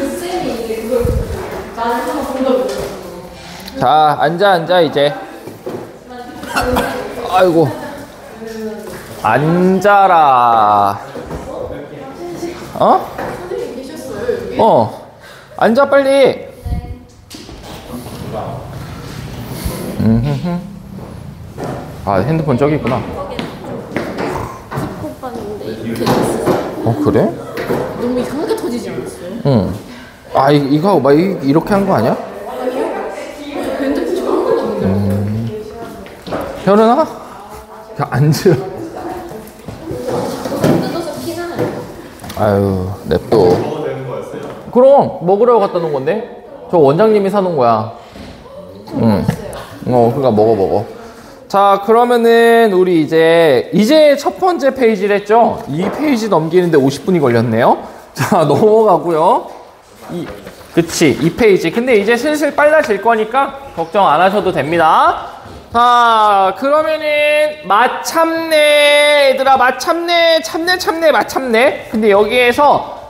쌤이 이제 그걸 나는 한번 본 적이 없어. 자, 앉아 이제. 아이고. 앉아라. 어? 선생님 계셨어요 여기? 앉아 빨리. 아, 핸드폰 저기 있구나. 집 봤는데 이렇게 있어요. 그래? 너무 이상하게 터지지 않았어요? 응. 아, 이거 막 이렇게 한 거 아니야? 핸드폰 지금 한 거가 없는데. 현은아? 야, 앉으라. 뜯어서 피나요. 아유, 냅둬. 그럼 먹으라고 갖다 놓은 건데? 저 원장님이 사놓은 거야. 응. 그러니까 먹어. 자, 그러면은 우리 이제 첫 번째 페이지를 했죠? 이 페이지 넘기는데 50분이 걸렸네요. 자, 넘어가고요. 그치, 이 페이지. 근데 이제 슬슬 빨라질 거니까 걱정 안 하셔도 됩니다. 자, 그러면은 마참내, 얘들아, 마참내, 마참내. 근데 여기에서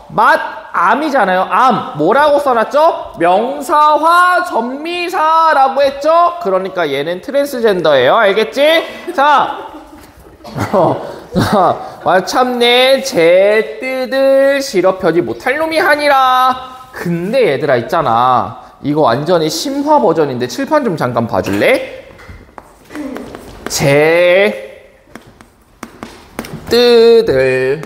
암이잖아요. 암. 뭐라고 써놨죠? 명사화 전미사라고 했죠? 그러니까 얘는 트랜스젠더예요. 알겠지? 자, 마참내 제 뜻을 실업하지 못할 놈이 하니라. 근데 얘들아 있잖아. 이거 완전히 심화 버전인데 칠판 좀 잠깐 봐줄래? 제 뜻을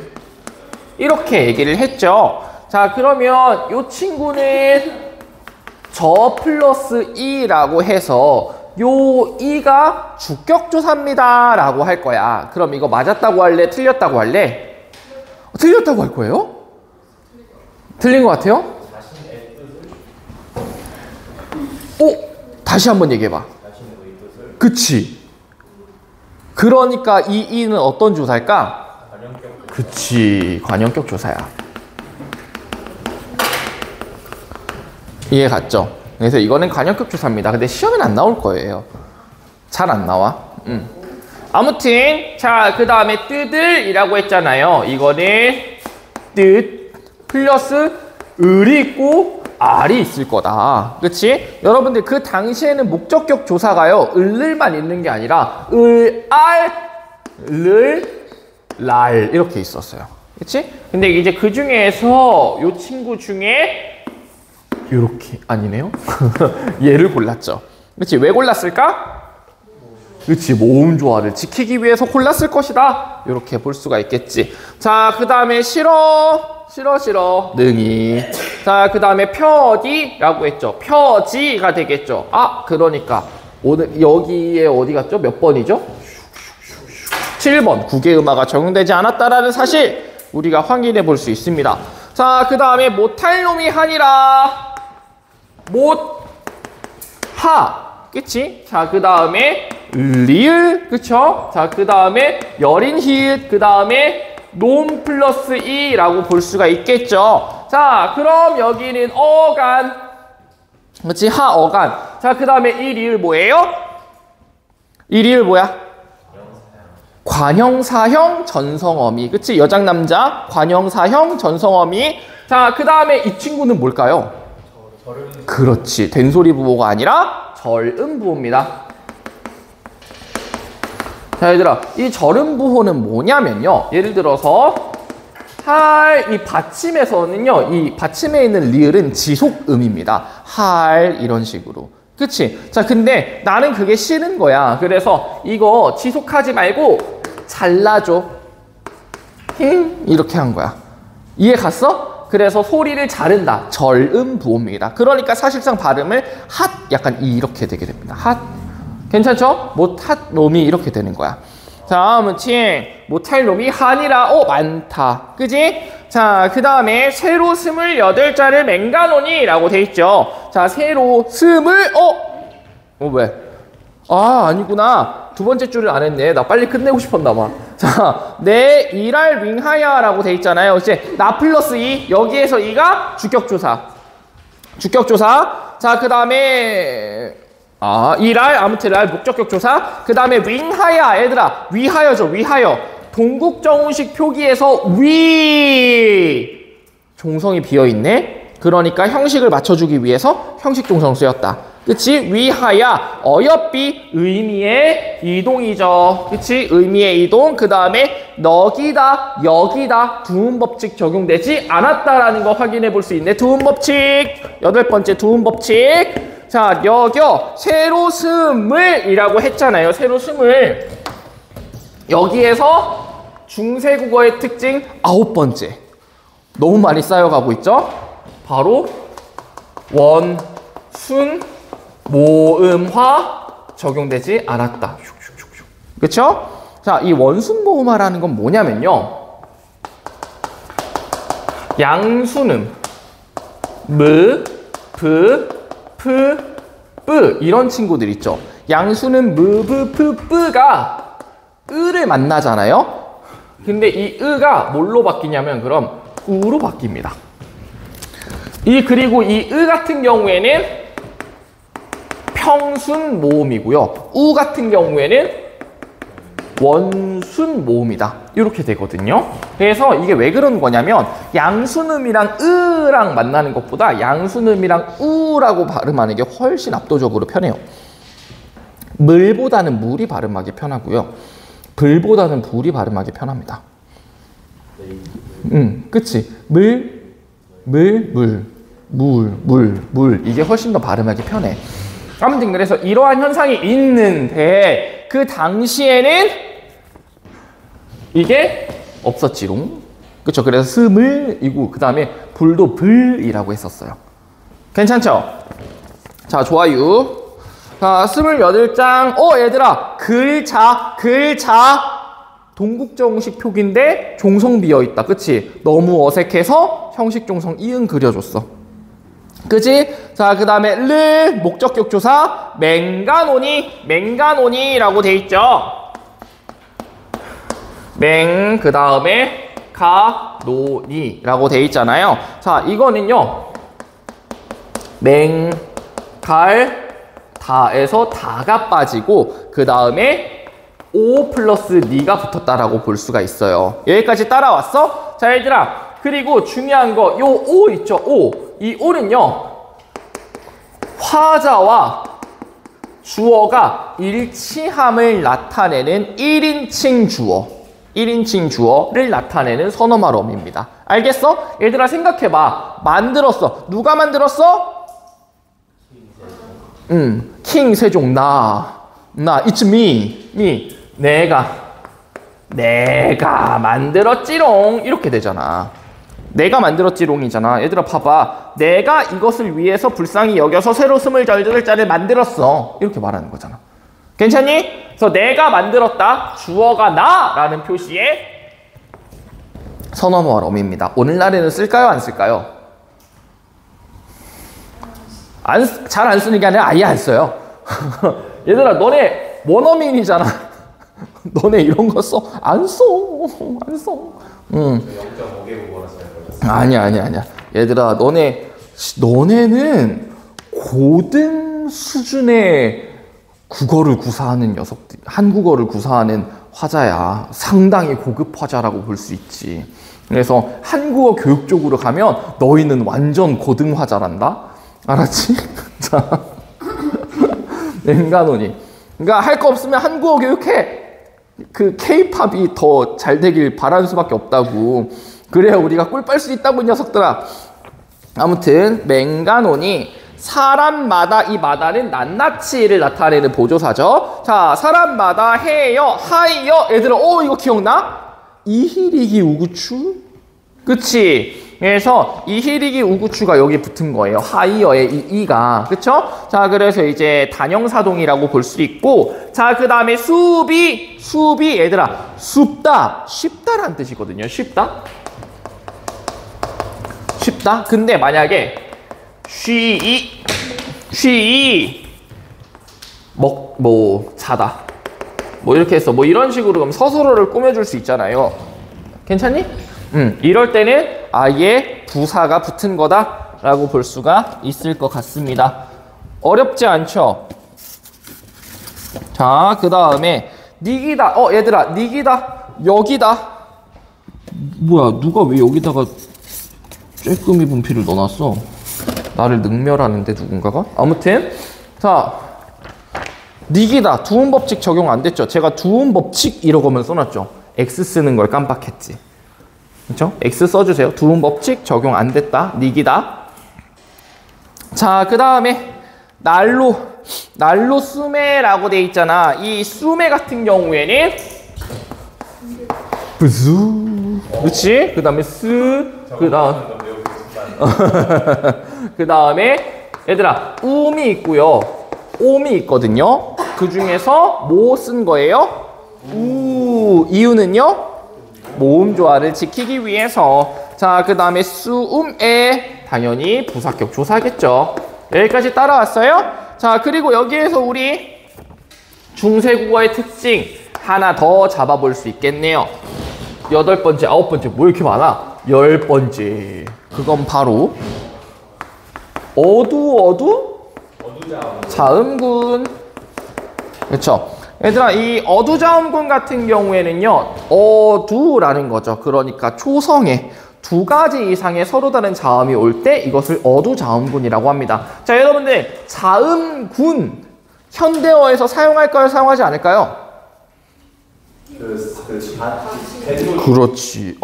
이렇게 얘기를 했죠. 자, 그러면 이 친구는 저 플러스 이라고 해서 요 이가 주격조사입니다 라고 할 거야. 그럼 이거 맞았다고 할래? 틀렸다고 할래? 틀렸다고 할 거예요? 틀린 것 같아요? 다시 한번 얘기해봐. 그치? 그러니까 이 이는 어떤 조사일까? 그치, 관형격 조사야. 이해 갔죠? 그래서 이거는 관형격 조사입니다. 근데 시험에는 안 나올 거예요. 잘 안 나와. 아무튼 자, 그 다음에 뜻을이라고 했잖아요. 이거는 뜻 플러스 을이 있고 알이 있을 거다. 그치? 여러분들 그 당시에는 목적격 조사가요. 을만 있는 게 아니라 을, 알, 를, 랄 이렇게 있었어요. 그치? 근데 이제 그 중에서 요 친구 중에 요렇게 아니네요. 얘를 골랐죠. 그치? 왜 골랐을까? 그치? 모음 조화를 지키기 위해서 골랐을 것이다. 이렇게 볼 수가 있겠지. 자, 그 다음에 싫어 능이. 자, 그 다음에 펴디라고 했죠. 펴지가 되겠죠. 아, 그러니까 오늘 여기에 어디 갔죠? 몇 번이죠? 7번 국외음화가 적용되지 않았다라는 사실 우리가 확인해 볼 수 있습니다. 자, 그 다음에 못할 놈이 하니라. 못하. 그치? 자, 그 다음에 리을. 그쵸? 자, 그 다음에 여린 히읗. 그 다음에 놈 플러스 이라고 볼 수가 있겠죠. 자, 그럼 여기는 어간. 그치? 하어간. 자, 그 다음에 이 리을 뭐예요? 이 리을 뭐야? 관형사형 전성어미. 그치? 여장 남자 관형사형 전성어미. 자, 그 다음에 이 친구는 뭘까요? 그렇지. 된소리 부호가 아니라 절음부호입니다. 자, 얘들아, 이 절음부호는 뭐냐면요. 예를 들어서 할 이 받침에서는요. 이 받침에 있는 리을은 지속음입니다. 할 이런 식으로. 그치? 자, 근데 나는 그게 싫은 거야. 그래서 이거 지속하지 말고 잘라줘. 이렇게 한 거야. 이해 갔어? 그래서 소리를 자른다. 절음부호입니다. 그러니까 사실상 발음을 핫 약간 이렇게 되게 됩니다. 핫. 괜찮죠? 못할 놈이 이렇게 되는 거야. 자, 아무튼 못할 놈이 한이라. 많다. 그지? 자, 그 다음에 세로 28자를 맹가노니 라고 돼 있죠. 자, 세로 스물 왜? 아, 아니구나. 두 번째 줄을 안 했네. 나 빨리 끝내고 싶었나 봐. 자, 내 일할 윙하야 라고 돼 있잖아요. 이제 나 플러스 이. 여기에서 이가 주격조사. 자, 그 다음에 일할, 아무튼 랄 목적격 조사. 그 다음에 윙하야. 얘들아, 위하여죠. 위하여. 동국정운식 표기에서 위. 종성이 비어있네. 그러니까 형식을 맞춰주기 위해서 형식종성 쓰였다. 그치? 위하여 어여삐 의미의 이동이죠. 그치? 의미의 이동. 그 다음에 너기다 여기다 두음법칙 적용되지 않았다라는 거 확인해 볼 수 있네. 두음법칙. 8번째 두음법칙. 자, 여겨 세로스물 이라고 했잖아요. 세로스물. 여기에서 중세국어의 특징 9번째. 너무 많이 쌓여가고 있죠? 바로 원, 순, 모음화 적용되지 않았다. 그쵸? 자, 이 원순모음화라는 건 뭐냐면요. 양순음, 무, 브, 프, 뿌 이런 친구들 있죠. 양순음, 무, 브, 프, 뿌가 으를 만나잖아요. 근데 이 으가 뭘로 바뀌냐면 그럼 우로 바뀝니다. 그리고 이 으 같은 경우에는 평순 모음이고요. 우 같은 경우에는 원순 모음이다. 이렇게 되거든요. 그래서 이게 왜 그런 거냐면 양순음이랑 으랑 만나는 것보다 양순음이랑 우라고 발음하는 게 훨씬 압도적으로 편해요. 물보다는 물이 발음하기 편하고요. 불보다는 불이 발음하기 편합니다. 그치? 물 이게 훨씬 더 발음하기 편해. 아무튼 그래서 이러한 현상이 있는데 그 당시에는 이게 없었지롱. 그쵸? 그래서 스물이고 그 다음에 불도 불이라고 했었어요. 괜찮죠? 자, 좋아요. 자, 28장. 얘들아, 글자. 동국정식 표기인데 종성 비어있다. 그치? 너무 어색해서 형식 종성 이응 그려줬어. 그치? 자, 그 다음에 르 목적격 조사 맹가노니라고 돼 있죠. 그 다음에 가노니라고 돼 있잖아요. 자, 이거는요. 다에서 다가 빠지고 그 다음에 오 플러스 니가 붙었다라고 볼 수가 있어요. 여기까지 따라왔어? 자, 얘들아. 그리고 중요한 거, 요 오 있죠? 오. 이 오는요. 화자와 주어가 일치함을 나타내는 1인칭 주어. 1인칭 주어를 나타내는 선어말어입니다. 알겠어? 얘들아 생각해봐. 만들었어. 누가 만들었어? 킹 세종 나 it's me 내가 만들었지롱 이렇게 되잖아. 내가 만들었지롱이잖아. 얘들아 봐봐. 내가 이것을 위해서 불쌍히 여겨서 새로 28자를 만들었어. 이렇게 말하는 거잖아. 괜찮니? 그래서 내가 만들었다. 주어가 나라는 표시의 선어말어입니다. 오늘날에는 쓸까요? 안 쓸까요? 잘 안 쓰는 게 아니라 아예 안 써요. 얘들아 너네 원어민이잖아. 너네 이런 거 써? 안 써. 0.5개국어라 써요. 아니야. 얘들아 너네는 고등 수준의 국어를 구사하는 녀석들, 한국어를 구사하는 화자야. 상당히 고급 화자라고 볼 수 있지. 그래서 한국어 교육 쪽으로 가면 너희는 완전 고등 화자란다. 알았지? 자, 맹가노니. 그러니까 할 거 없으면 한국어 교육해. 그 K-팝이 더 잘 되길 바라는 수밖에 없다고. 그래야 우리가 꿀 빨 수 있다고 이 녀석들아. 아무튼 맹가노니 사람마다 이 마다는 낱낱이를 나타내는 보조사죠. 자, 사람마다 해요, 하이요. 얘들아, 이거 기억나? 이히리기 우구추? 그치? 그래서 이히리기 우구추가 여기 붙은 거예요. 하이어의 이가. 그쵸? 자, 그래서 이제 단형사동이라고 볼 수 있고, 자, 그 다음에 수비 얘들아, 쉽다라는 뜻이거든요. 쉽다. 근데 만약에 자다. 이렇게 해서 이런 식으로 그럼 서술어를 꾸며줄 수 있잖아요. 괜찮니? 이럴 때는 아예 부사가 붙은 거다라고 볼 수가 있을 것 같습니다. 어렵지 않죠? 자, 그 다음에 니기다. 얘들아, 니기다. 여기다. 뭐야, 누가 왜 여기다가 쬐끔이 분필을 넣어놨어? 나를 능멸하는데 누군가가? 아무튼 자 닉이다. 두음 법칙 적용 안 됐죠? 제가 두음 법칙 이러고만 써놨죠. X 쓰는 걸 깜빡했지. 그렇죠? X 써주세요. 두음 법칙 적용 안 됐다. 닉이다. 자, 그 다음에 난로 수매라고 돼 있잖아. 이 수매 같은 경우에는 부수, 그렇지? 그 다음에 그 다음에 얘들아 음이 있고요, 옴이 있거든요. 그 중에서 뭐 쓴 거예요? 이유는요? 모음 조화를 지키기 위해서. 자, 그 다음에 수음에 당연히 부사격 조사겠죠. 여기까지 따라왔어요? 자, 그리고 여기에서 우리 중세국어의 특징 하나 더 잡아볼 수 있겠네요. 8번째, 9번째, 뭐 이렇게 많아? 10번째. 그건 바로 자음군. 그렇죠? 얘들아, 이 어두자음군 같은 경우에는요, 어두라는 거죠. 그러니까 초성에 2가지 이상의 서로 다른 자음이 올 때 이것을 어두자음군이라고 합니다. 자, 여러분들 자음군 현대어에서 사용할까요? 사용하지 않을까요? 그렇지.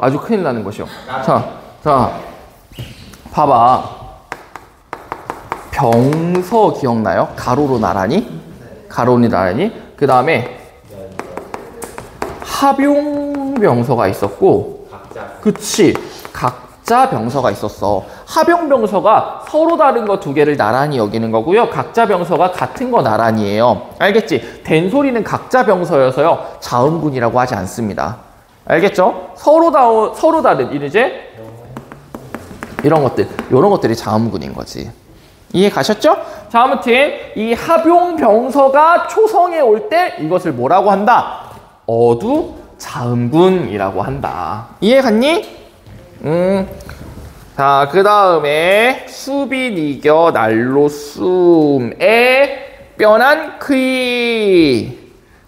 아주 큰일 나는 것이요. 자, 봐봐. 병서 기억나요? 가로로 나란히? 가로로 나란히? 그 다음에 합용병서가 있었고, 그치? 각자 병서가 있었어. 합용병서가 서로 다른 거 2개를 나란히 여기는 거고요. 각자 병서가 같은 거 나란히예요. 알겠지? 된소리는 각자 병서여서요, 자음군이라고 하지 않습니다. 알겠죠? 서로 다른 이제 이런 것들이 자음군인 거지. 이해 가셨죠? 자, 아무튼 이 합용병서가 초성에 올 때 이것을 뭐라고 한다? 어두자음군이라고 한다. 이해 갔니? 자, 그 다음에 수비니겨 난로숨에 뼈난 퀴.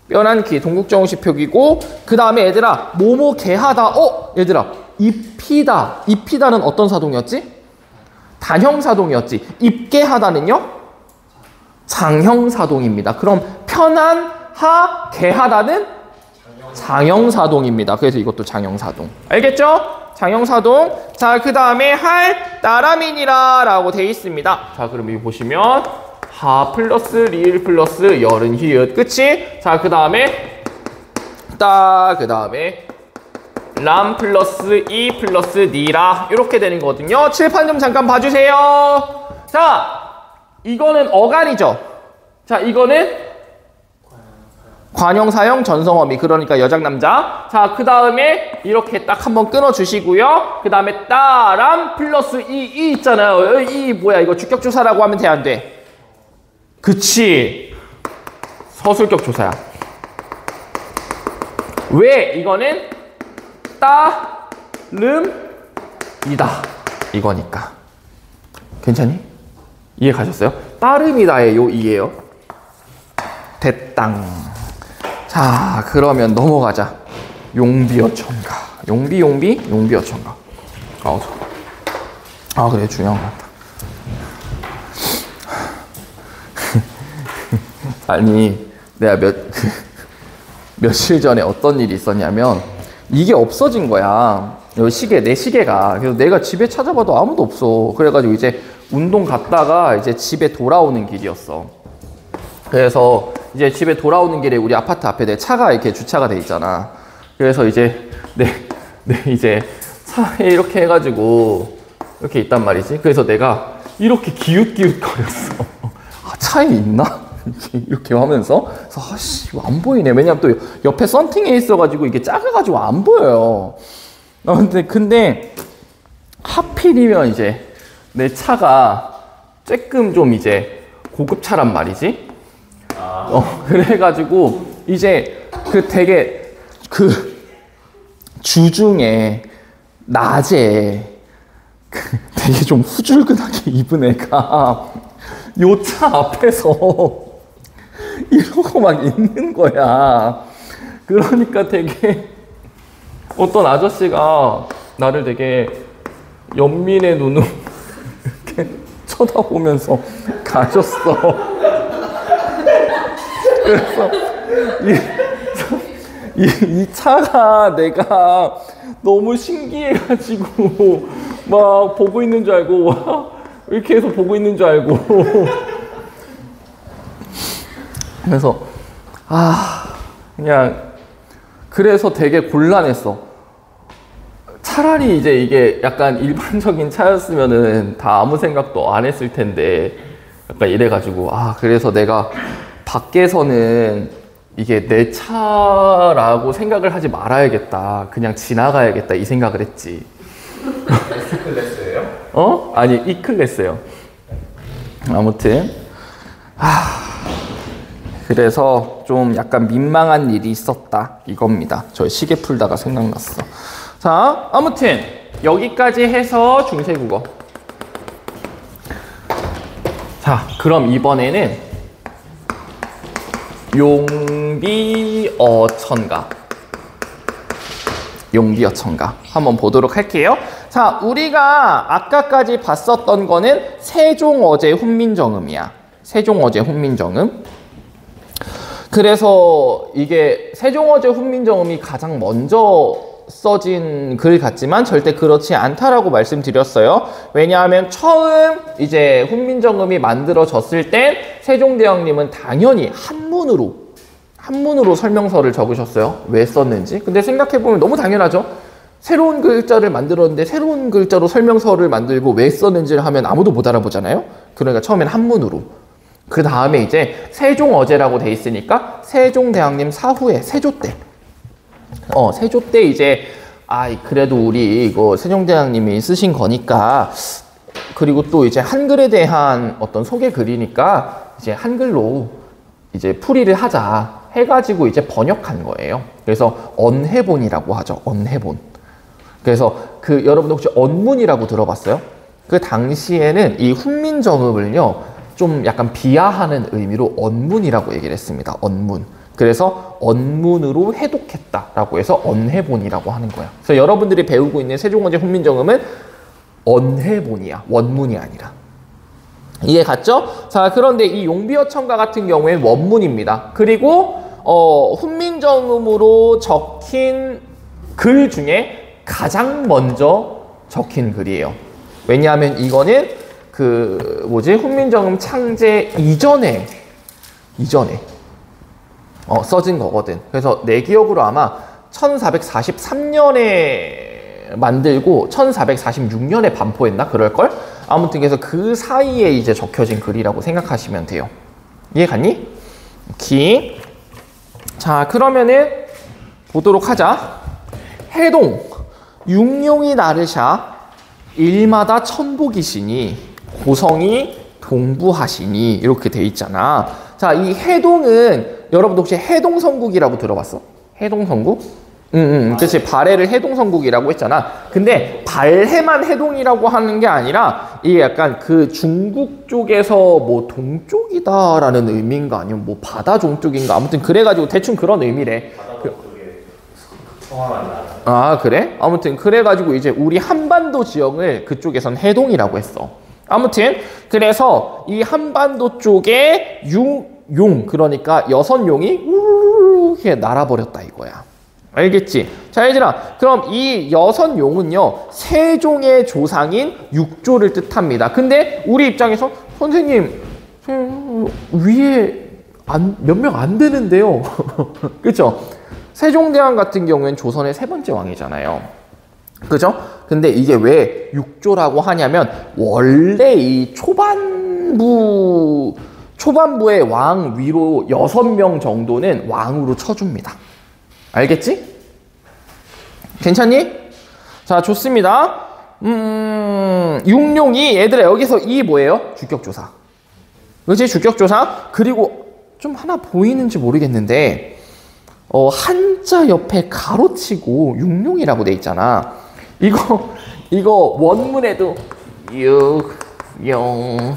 뼈난 퀴 동국정식 표기고, 그 다음에 얘들아 뭐뭐 개하다. 얘들아 입히다는 어떤 사동이었지? 단형사동이었지. 입게하다는요? 장형사동입니다. 그럼 편안하 개하다는 장형사동입니다. 그래서 이것도 장형사동. 알겠죠? 장형사동. 자, 그 다음에 할 따라민이라 라고 돼 있습니다. 자, 그럼 여기 보시면 하 플러스 리을 플러스 열은 히읗. 그치? 자, 그 다음에 그 다음에 람 플러스 이 플러스 니라 이렇게 되는 거거든요. 칠판 좀 잠깐 봐주세요. 자, 이거는 어간이죠. 자, 이거는 관형사형 전성어미, 그러니까 여장남자. 자, 그 다음에 이렇게 딱 한번 끊어주시고요. 그 다음에 따람 플러스 이 있잖아요. 이 뭐야, 이거 주격조사라고 하면 돼, 안 돼? 그치, 서술격 조사야. 왜? 이거는 따름이다 이거니까. 괜찮니? 이해 가셨어요? 따름이다의 요 이해요. 됐당. 자, 그러면 넘어가자. 용비어천가. 용비어천가. 그래, 중요한 것 같다. 아니, 내가 며칠 전에 어떤 일이 있었냐면, 이게 없어진 거야. 여기 시계, 내 시계가. 그래서 내가 집에 찾아봐도 아무도 없어. 그래가지고 이제 운동 갔다가 이제 집에 돌아오는 길이었어. 그래서 이제 집에 돌아오는 길에 우리 아파트 앞에 내 차가 이렇게 주차가 돼 있잖아. 그래서 이제 이제 차에 이렇게 해가지고 이렇게 있단 말이지. 그래서 내가 이렇게 기웃기웃거렸어. 차에 있나? 이렇게 하면서. 그래서 아씨, 이거 안 보이네. 왜냐면 또 옆에 썬팅에 있어가지고 이게 작아가지고 안 보여요. 근데 하필이면 이제 내 차가 조금 좀 이제 고급 차란 말이지. 그래가지고 이제 되게 주중에 낮에 되게 좀 후줄근하게 입은 애가 요 차 앞에서 이러고 막 있는 거야. 그러니까 되게 어떤 아저씨가 나를 되게 연민의 눈으로 이렇게 쳐다보면서 가셨어. 그래서 이 차가 내가 너무 신기해가지고 막 보고 있는 줄 알고 와, 이렇게 해서 보고 있는 줄 알고 그래서 그냥 그래서 되게 곤란했어. 차라리 이제 이게 약간 일반적인 차였으면은 다 아무 생각도 안 했을 텐데 약간 이래가지고 그래서 내가 밖에서는 이게 내 차라고 생각을 하지 말아야겠다. 그냥 지나가야겠다 이 생각을 했지. S클래스예요? 아니 E클래스예요. 아무튼 그래서 좀 약간 민망한 일이 있었다 이겁니다. 저 시계 풀다가 생각났어. 자, 아무튼 여기까지 해서 중세국어. 자, 그럼 이번에는 용비어천가. 용비어천가 한번 보도록 할게요. 자, 우리가 아까까지 봤었던 거는 세종어제 훈민정음이야. 세종어제 훈민정음. 그래서 이게 세종어제 훈민정음이 가장 먼저 써진 글 같지만 절대 그렇지 않다라고 말씀드렸어요. 왜냐하면 처음 이제 훈민정음이 만들어졌을 때 세종대왕님은 당연히 한문으로 설명서를 적으셨어요. 왜 썼는지. 근데 생각해보면 너무 당연하죠. 새로운 글자를 만들었는데 새로운 글자로 설명서를 만들고 왜 썼는지를 하면 아무도 못 알아보잖아요. 그러니까 처음엔 한문으로. 그 다음에 이제 세종어제라고 돼 있으니까 세종대왕님 사후에 세조 때 세조 때 이제 그래도 우리 이거 세종대왕님이 쓰신 거니까 그리고 또 이제 한글에 대한 어떤 소개 글이니까 이제 한글로 이제 풀이를 하자 해가지고 이제 번역한 거예요. 그래서 언해본이라고 하죠. 언해본. 그래서 여러분들 혹시 언문이라고 들어봤어요? 그 당시에는 이 훈민정음을요 좀 약간 비하하는 의미로 언문이라고 얘기를 했습니다. 언문. 그래서 언문으로 해독했다라고 해서 언해본이라고 하는 거야. 그래서 여러분들이 배우고 있는 세종어제 훈민정음은 언해본이야. 원문이 아니라. 이해 갔죠? 자, 그런데 이 용비어천가 같은 경우에는 원문입니다. 그리고 훈민정음으로 적힌 글 중에 가장 먼저 적힌 글이에요. 왜냐하면 이거는 훈민정음 창제 이전에 써진 거거든. 그래서 내 기억으로 아마 1443년에 만들고 1446년에 반포했나? 그럴걸? 아무튼 그래서 그 사이에 이제 적혀진 글이라고 생각하시면 돼요. 이해 갔니? 오케이. 자, 그러면은 보도록 하자. 해동. 육룡이 나르샤 일마다 천복이시니 고성이 동부하시니 이렇게 돼 있잖아. 자, 이 해동은 여러분도 혹시 해동성국이라고 들어봤어? 해동성국? 그치. 발해를 해동성국이라고 했잖아. 근데 발해만 해동이라고 하는 게 아니라 이게 약간 중국 쪽에서 뭐 동쪽이다라는 의미인가 아니면 뭐 바다 종쪽인가 아무튼 그래가지고 대충 그런 의미래. 그래? 아무튼 그래가지고 이제 우리 한반도 지역을 그쪽에선 해동이라고 했어. 아무튼 그래서 이 한반도 쪽에 용 그러니까 6용이 이렇게 날아버렸다 이거야. 알겠지? 자, 얘들아, 그럼 이 6용은요 세종의 조상인 육조를 뜻합니다. 근데 우리 입장에서 선생님 위에 몇 명 안 되는데요. 그쵸? 세종대왕 같은 경우엔 조선의 3번째 왕이잖아요. 그죠? 근데 이게 왜 육조라고 하냐면 원래 이 초반부의 왕 위로 6명 정도는 왕으로 쳐줍니다. 알겠지? 괜찮니? 자, 좋습니다. 육룡이 얘들아 여기서 이 뭐예요? 주격조사. 그렇지? 주격조사. 그리고 좀 하나 보이는지 모르겠는데 한자 옆에 가로치고 육룡이라고 돼 있잖아. 이거 원문에도 육룡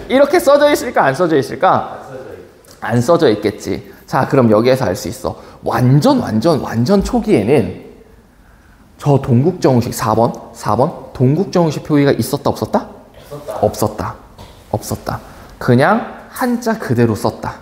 이렇게 써져 있을까 안 써져 있을까? 안 써져 있겠지. 자, 그럼 여기에서 알 수 있어. 완전 초기에는 저 동국정식 4번 동국정식 표기가 있었다 없었다? 없었다. 그냥 한자 그대로 썼다.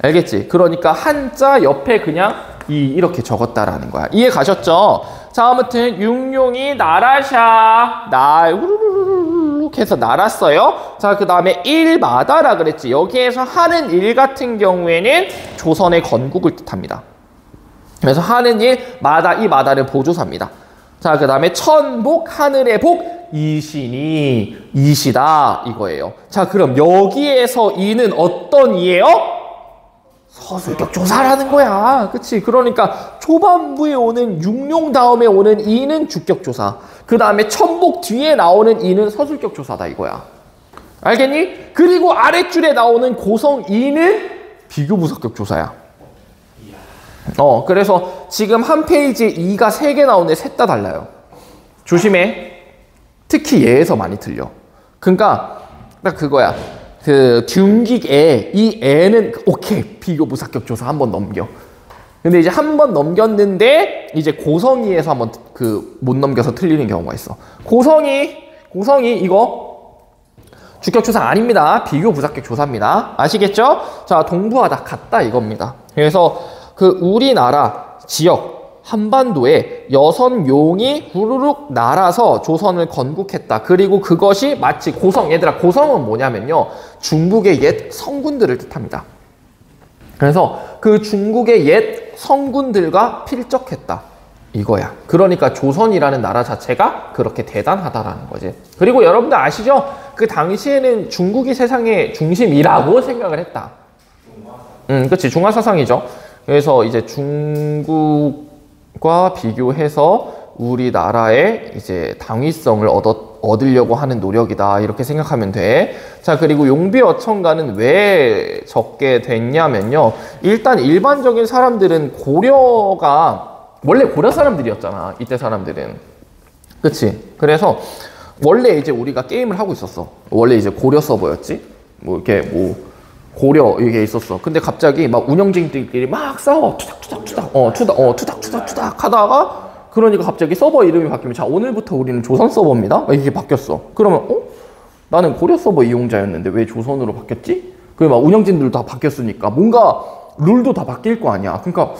알겠지? 그러니까 한자 옆에 그냥 이렇게 적었다라는 거야. 이해 가셨죠? 자, 아무튼 육룡이 날아샤 우르르르르 해서 날았어요. 자, 그 다음에 일마다라 그랬지. 여기에서 하는 일 같은 경우에는 조선의 건국을 뜻합니다. 그래서 하는 일, 마다, 이 마다는 보조사입니다. 자, 그 다음에 천복, 하늘의 복, 이신이, 이시다 이거예요. 자, 그럼 여기에서 이는 어떤 이예요? 서술격 조사라는 거야. 그치? 그러니까 초반부에 오는 육룡 다음에 오는 이는 주격 조사. 그 다음에 천복 뒤에 나오는 이는 서술격 조사다 이거야. 알겠니? 그리고 아랫줄에 나오는 고성 이는 비교부사격 조사야. 그래서 지금 한 페이지에 2가 3개 나오는데 셋 다 달라요. 조심해. 특히 얘에서 많이 틀려. 그러니까 딱 그거야. 그 균기에 이 애는 오케이 비교부사격 조사 한번 넘겨. 근데 이제 한 번 넘겼는데 이제 고성이에서 한번 못 넘겨서 틀리는 경우가 있어. 고성이 이거 주격 조사 아닙니다. 비교부사격 조사입니다. 아시겠죠? 자, 동부하다 같다 이겁니다. 그래서 그 우리나라 지역 한반도에 여선용이 후루룩 날아서 조선을 건국했다. 그리고 그것이 마치 고성, 얘들아 고성은 뭐냐면요, 중국의 옛 성군들을 뜻합니다. 그래서 그 중국의 옛 성군들과 필적했다 이거야. 그러니까 조선이라는 나라 자체가 그렇게 대단하다라는 거지. 그리고 여러분들 아시죠? 그 당시에는 중국이 세상의 중심이라고 생각을 했다. 그치, 중화사상이죠. 그래서 이제 중국과 비교해서 우리나라의 이제 당위성을 얻으려고 하는 노력이다 이렇게 생각하면 돼. 자, 그리고 용비어천가는 왜 적게 됐냐면요, 일단 일반적인 사람들은 고려가 원래 고려 사람들이었잖아 이때 사람들은. 그치? 그래서 원래 이제 우리가 게임을 하고 있었어. 원래 이제 고려 서버였지. 고려 이게 있었어. 근데 갑자기 막 운영진들끼리 막 싸워. 투닥 하다가, 그러니까 갑자기 서버 이름이 바뀌면, 자, 오늘부터 우리는 조선 서버입니다. 이게 바뀌었어. 그러면 나는 고려 서버 이용자였는데 왜 조선으로 바뀌었지? 그리고 막 운영진들도 다 바뀌었으니까 뭔가 룰도 다 바뀔 거 아니야. 그러니까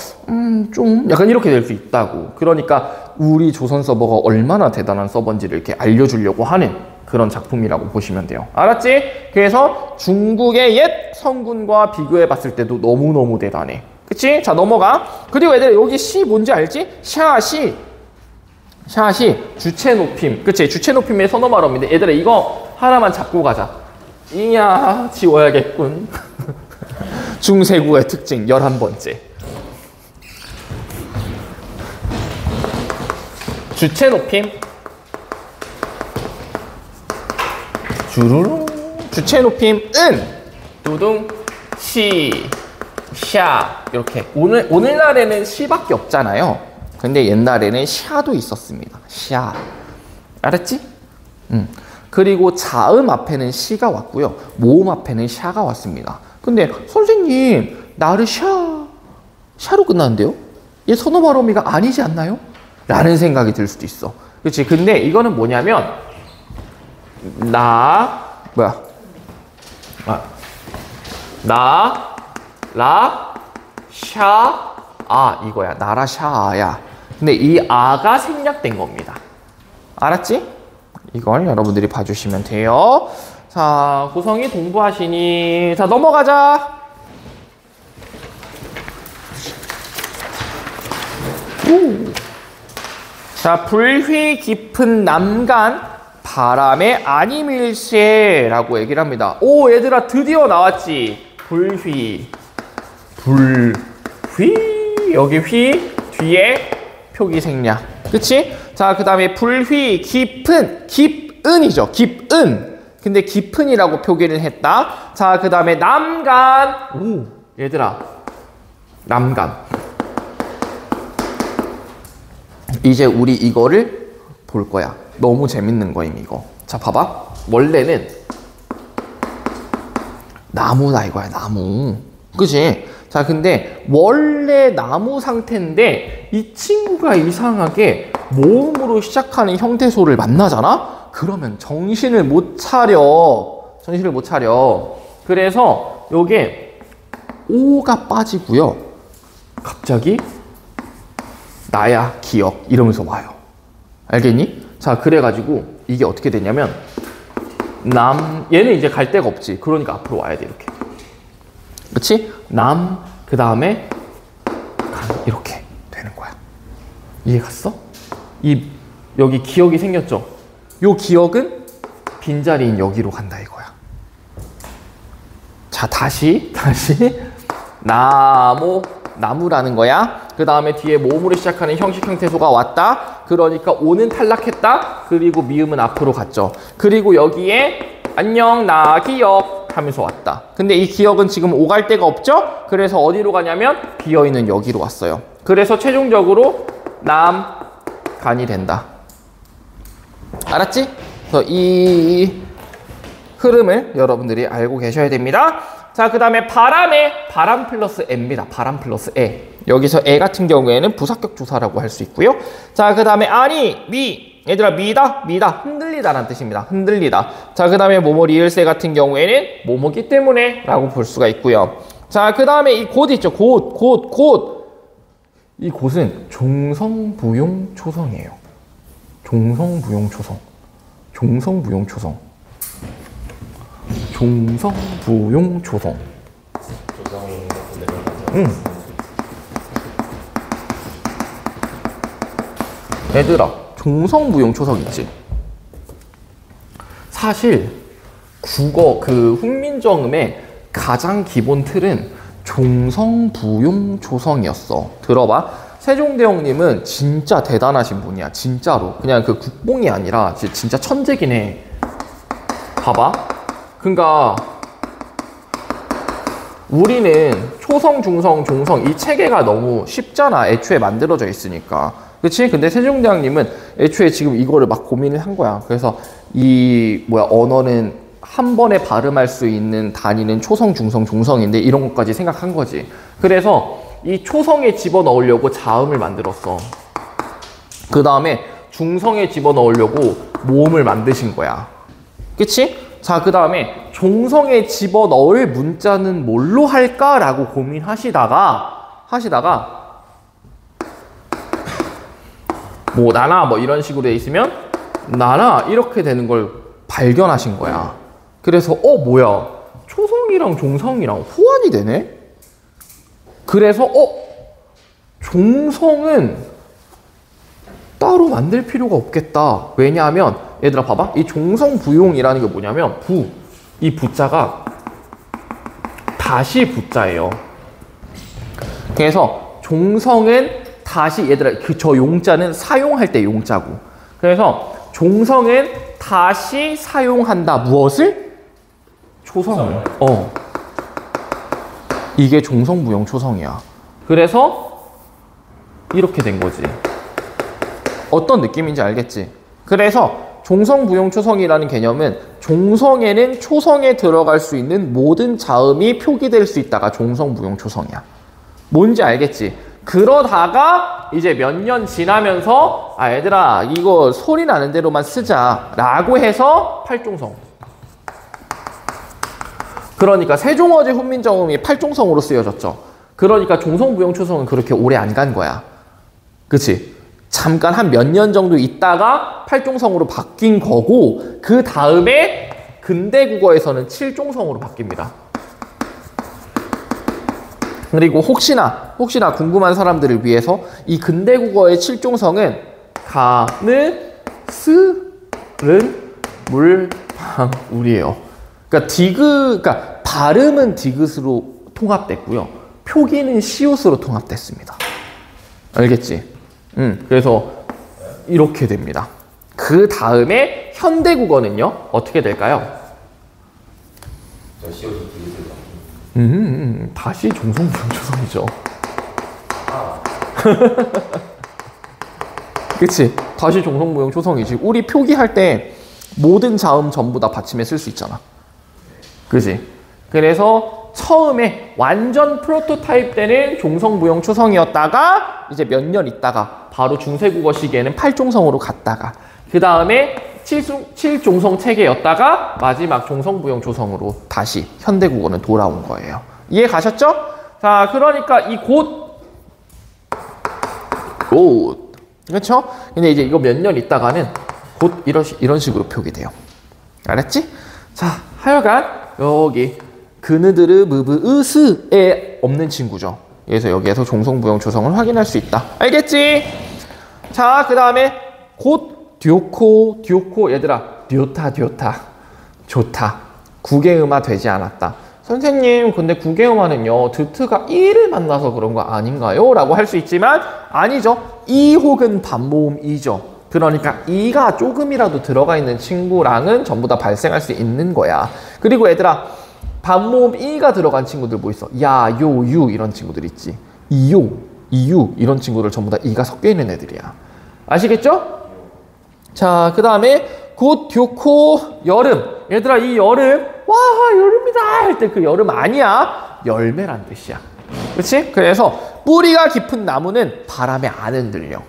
좀 약간 이렇게 될 수 있다고. 그러니까 우리 조선 서버가 얼마나 대단한 서버인지를 이렇게 알려주려고 하는 그런 작품이라고 보시면 돼요. 알았지? 그래서 중국의 옛 성군과 비교해 봤을 때도 너무너무 대단해. 그치? 자, 넘어가. 그리고 얘들아, 여기 시 뭔지 알지? 샤시 주체 높임. 그치? 주체 높임의 선어말어인데, 얘들아 이거 하나만 잡고 가자. 이야, 지워야겠군. 중세국의 특징 11번째. 주체 높임. 주르르. 주체 높임 은, 두둥, 시, 샤 이렇게. 오늘날에는 시밖에 없잖아요. 근데 옛날에는 샤도 있었습니다. 샤. 알았지? 그리고 자음 앞에는 시가 왔고요, 모음 앞에는 샤가 왔습니다. 근데 선생님, 나르샤 샤로 끝나는데요? 얘 선어말어미가 아니지 않나요? 라는 생각이 들 수도 있어. 그렇지? 근데 이거는 뭐냐면 샤, 이거야. 나라샤야. 근데 이 아가 생략된 겁니다. 알았지? 이걸 여러분들이 봐주시면 돼요. 자, 고성이 동부하시니. 자, 넘어가자. 자, 불휘 깊은 남간 바람의 아니밀세라고 얘기를 합니다. 오, 얘들아 드디어 나왔지. 불휘. 여기 휘 뒤에 표기 생략. 그치? 자, 그 다음에 불휘 깊은, 깊은이죠. 깊은. 근데 깊은이라고 표기를 했다. 자, 그 다음에 남간. 오, 얘들아, 남간. 이제 우리 이거를 볼 거야. 너무 재밌는 거임 이거. 자, 봐봐. 원래는 나무다 이거야, 나무. 그치? 자, 근데 원래 나무 상태인데 이 친구가 이상하게 모음으로 시작하는 형태소를 만나잖아? 그러면 정신을 못 차려. 정신을 못 차려. 그래서 요게 오가 빠지고요. 갑자기 나야 기억 이러면서 와요. 알겠니? 자, 그래가지고 이게 어떻게 되냐면 얘는 이제 갈 데가 없지. 그러니까 앞으로 와야 돼, 이렇게. 그치? 그 다음에 이렇게 되는 거야. 이해 갔어? 여기 기억이 생겼죠? 요 기억은 빈자리인 여기로 간다 이거야. 자, 다시 나무라는 거야. 그 다음에 뒤에 모음으로 시작하는 형식 형태소가 왔다. 그러니까 오는 탈락했다. 그리고 미음은 앞으로 갔죠. 그리고 여기에 안녕 나 기억 하면서 왔다. 근데 이 기억은 지금 오갈 데가 없죠? 그래서 어디로 가냐면 비어있는 여기로 왔어요. 그래서 최종적으로 간이 된다. 알았지? 그래서 이 흐름을 여러분들이 알고 계셔야 됩니다. 자, 그 다음에 바람 플러스 에입니다. 바람 플러스 에. 여기서 에 같은 경우에는 부사격 조사라고 할 수 있고요. 자, 그 다음에 얘들아 미다 흔들리다라는 뜻입니다. 흔들리다. 자, 그 다음에 모모 리을세 같은 경우에는 모모기 때문에 라고 볼 수가 있고요. 자, 그 다음에 이 곧 있죠. 이 곧은 종성부용 초성이에요. 종성부용 초성. 얘들아, 종성부용 초성 있지? 사실 국어 훈민정음의 가장 기본 틀은 종성부용 초성이었어. 들어봐. 세종대왕님은 진짜 대단하신 분이야. 진짜로. 그냥 국뽕이 아니라 진짜 천재긴 해. 봐봐. 그러니까 우리는 초성, 중성, 종성 이 체계가 너무 쉽잖아. 애초에 만들어져 있으니까. 그치? 근데 세종대왕님은 애초에 지금 이거를 막 고민을 한 거야. 그래서 언어는 한 번에 발음할 수 있는 단위는 초성, 중성, 종성인데 이런 것까지 생각한 거지. 그래서 이 초성에 집어넣으려고 자음을 만들었어. 그 다음에 중성에 집어넣으려고 모음을 만드신 거야. 그치? 자, 그 다음에 종성에 집어넣을 문자는 뭘로 할까라고 고민하시다가 나나 이런 식으로 돼 있으면 나나 이렇게 되는 걸 발견하신 거야. 그래서 뭐야, 초성이랑 종성이랑 호환이 되네? 그래서 종성은 따로 만들 필요가 없겠다. 왜냐하면 얘들아 봐봐. 이 종성부용이라는 게 뭐냐면 이 부자가 다시 부자예요. 그래서 종성은 다시 얘들아 저 용자는 사용할 때 용자고. 그래서 종성은 다시 사용한다. 무엇을? 초성을. 이게 종성부용 초성이야. 그래서 이렇게 된 거지. 어떤 느낌인지 알겠지? 그래서 종성부용 초성이라는 개념은 종성에는 초성에 들어갈 수 있는 모든 자음이 표기될 수 있다가 종성부용 초성이야. 뭔지 알겠지? 그러다가 이제 몇 년 지나면서 얘들아 이거 소리 나는 대로만 쓰자 라고 해서 팔종성. 그러니까 세종어제 훈민정음이 팔종성으로 쓰여졌죠. 그러니까 종성부용 초성은 그렇게 오래 안 간 거야. 그치? 잠깐 한 몇 년 정도 있다가 팔종성으로 바뀐 거고, 그 다음에 근대국어에서는 칠종성으로 바뀝니다. 그리고 혹시나 궁금한 사람들을 위해서 이 근대국어의 칠종성은 가느, 스, 른, 물, 방, 울이에요. 그러니까 발음은 디귿으로 통합됐고요. 표기는 시옷으로 통합됐습니다. 알겠지? 그래서 이렇게 됩니다. 그 다음에 현대국어는요, 어떻게 될까요? 다시 종성부용 초성이죠. 그치? 다시 종성부용 초성이지. 우리 표기할 때 모든 자음 전부 다 받침에 쓸 수 있잖아. 그치? 그래서 처음에 완전 프로토타입 때는 종성부용 초성이었다가 이제 몇 년 있다가 바로 중세국어 시기에는 8종성으로 갔다가 그 다음에 7종성 체계였다가 마지막 종성부용 조성으로 다시 현대국어는 돌아온 거예요. 이해 가셨죠? 자, 그러니까 이 곧 그렇죠? 근데 이제 이거 몇 년 있다가는 곧 이런 식으로 표기돼요. 알았지? 자, 하여간 여기 그느드르 무브 으스에 없는 친구죠. 그래서 여기에서 종성부용 조성을 확인할 수 있다. 알겠지? 자, 그 다음에 곧 듀오코 얘들아 듀오타 좋다. 국외음화 되지 않았다. 선생님 근데 국외음화는요 드트가 이를 만나서 그런 거 아닌가요? 라고 할 수 있지만 아니죠. 이 혹은 반모음 이죠. 그러니까 이가 조금이라도 들어가 있는 친구랑은 전부 다 발생할 수 있는 거야. 그리고 얘들아 반모음 이가 들어간 친구들 뭐 있어? 야, 요, 유 이런 친구들 있지. 이요, 이유 이런 친구들 전부 다 이가 섞여 있는 애들이야. 아시겠죠? 자, 그 다음에 곧 듀오코 여름. 얘들아 이 여름 와 여름이다 할 때 그 여름 아니야. 열매란 뜻이야. 그치? 그래서 뿌리가 깊은 나무는 바람에 안 흔들려.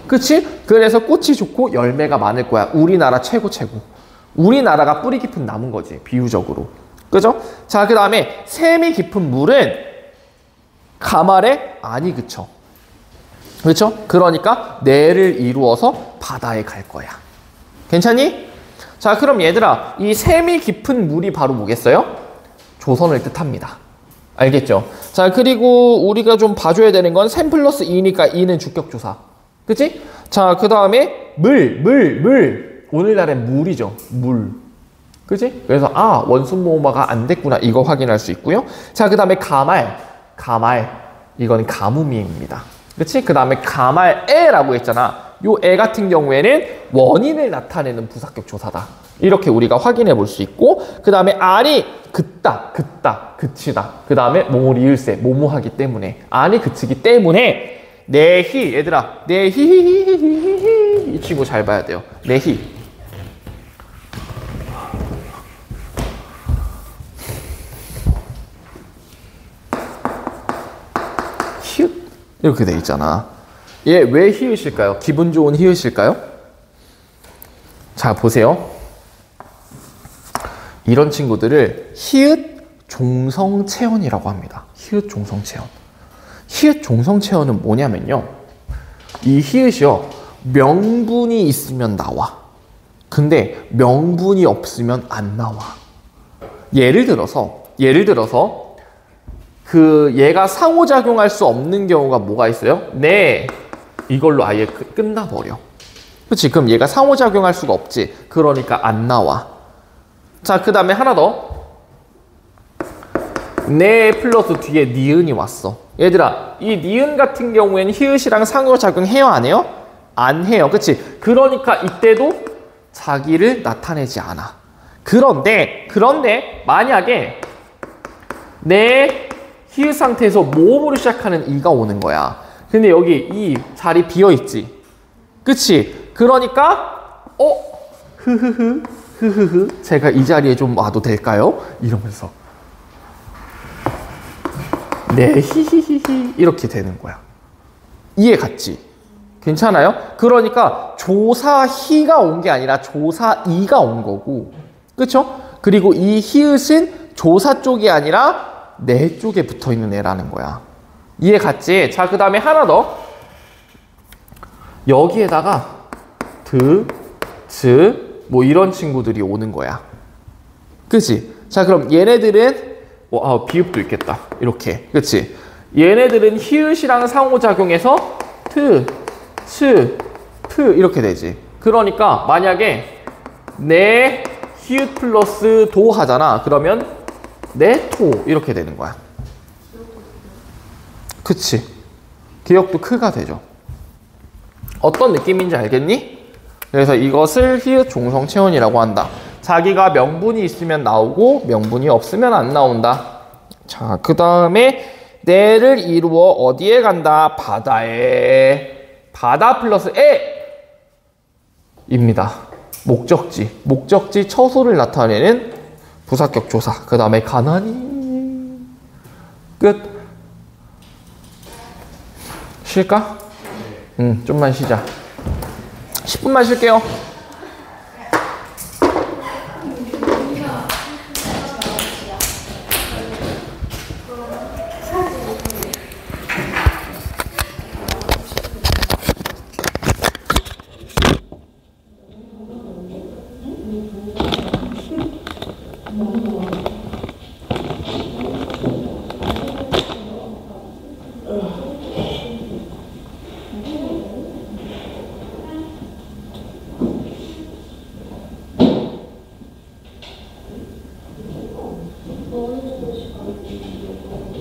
그치? 그래서 꽃이 좋고 열매가 많을 거야. 우리나라 최고. 우리나라가 뿌리 깊은 나무인 거지 비유적으로. 그죠? 자, 그 다음에 샘이 깊은 물은 가말에 안이 그쳐. 그렇죠? 그러니까 내를 이루어서 바다에 갈 거야. 괜찮니? 자, 그럼 얘들아 이 샘이 깊은 물이 바로 뭐겠어요? 조선을 뜻합니다. 알겠죠? 자, 그리고 우리가 좀 봐줘야 되는 건 샘 플러스 이니까 이는 주격조사. 그치? 자, 그 다음에 물. 오늘날엔 물이죠. 물. 그치? 그래서 원순모음화가 안 됐구나 이거 확인할 수 있고요. 자, 그 다음에 가말 이거는 가뭄이입니다. 그치? 그 다음에 가말에라고 했잖아. 요 애 같은 경우에는 원인을 나타내는 부사격 조사다. 이렇게 우리가 확인해 볼 수 있고, 그 다음에 알이 그치다. 그 다음에 리을세, 모모하기 때문에, 알이 그치기 때문에, 내희, 얘들아, 내히히히히히히 이 친구 잘 봐야 돼요. 내희. 히읗 이렇게 돼 있잖아. 얘 왜 히읗일까요? 기분 좋은 히읗일까요? 자, 보세요. 이런 친구들을 히읗 종성체언이라고 합니다. 히읗 종성체언. 히읗 종성체언은 뭐냐면요. 이 히읗이요. 명분이 있으면 나와. 근데 명분이 없으면 안 나와. 예를 들어서 얘가 상호작용할 수 없는 경우가 뭐가 있어요? 네. 이걸로 아예 끝나버려. 그치? 그럼 얘가 상호작용할 수가 없지. 그러니까 안 나와. 자, 그 다음에 하나 더. 네 플러스 뒤에 니은이 왔어. 얘들아, 이 니은 같은 경우에는 히읗이랑 상호작용해요? 안 해요? 안 해요. 그치? 그러니까 이때도 자기를 나타내지 않아. 그런데 만약에 내 히읗 상태에서 모음으로 시작하는 이가 오는 거야. 근데 여기 이 자리 비어있지. 그치? 그러니까 흐흐흐 제가 이 자리에 좀 와도 될까요? 이러면서 네 히히히히 이렇게 되는 거야. 이해 갔지? 괜찮아요? 그러니까 조사희가 온 게 아니라 조사이가 온 거고, 그쵸? 그리고 이 히읗은 조사 쪽이 아니라 내 쪽에 붙어있는 애라는 거야. 이해 갔지? 자, 그 다음에 하나 더. 여기에다가 뭐 이런 친구들이 오는 거야. 그치? 자, 그럼 얘네들은 비읍도 있겠다. 이렇게. 그치? 얘네들은 히읗이랑 상호작용해서 이렇게 되지. 그러니까 만약에 내 히읗 플러스 도 하잖아. 그러면 내 토 이렇게 되는 거야. 그치? 기억도 크가 되죠. 어떤 느낌인지 알겠니? 그래서 이것을 히읗 종성체언이라고 한다. 자기가 명분이 있으면 나오고 명분이 없으면 안 나온다. 자, 그 다음에 내를 이루어 어디에 간다? 바다에. 바다 플러스 에 입니다. 목적지 처소를 나타내는 부사격 조사. 그 다음에 가나니 끝. 쉴까? 응, 좀만 쉬자. 10분만 쉴게요.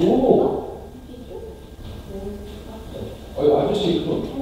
오! 아저씨 그거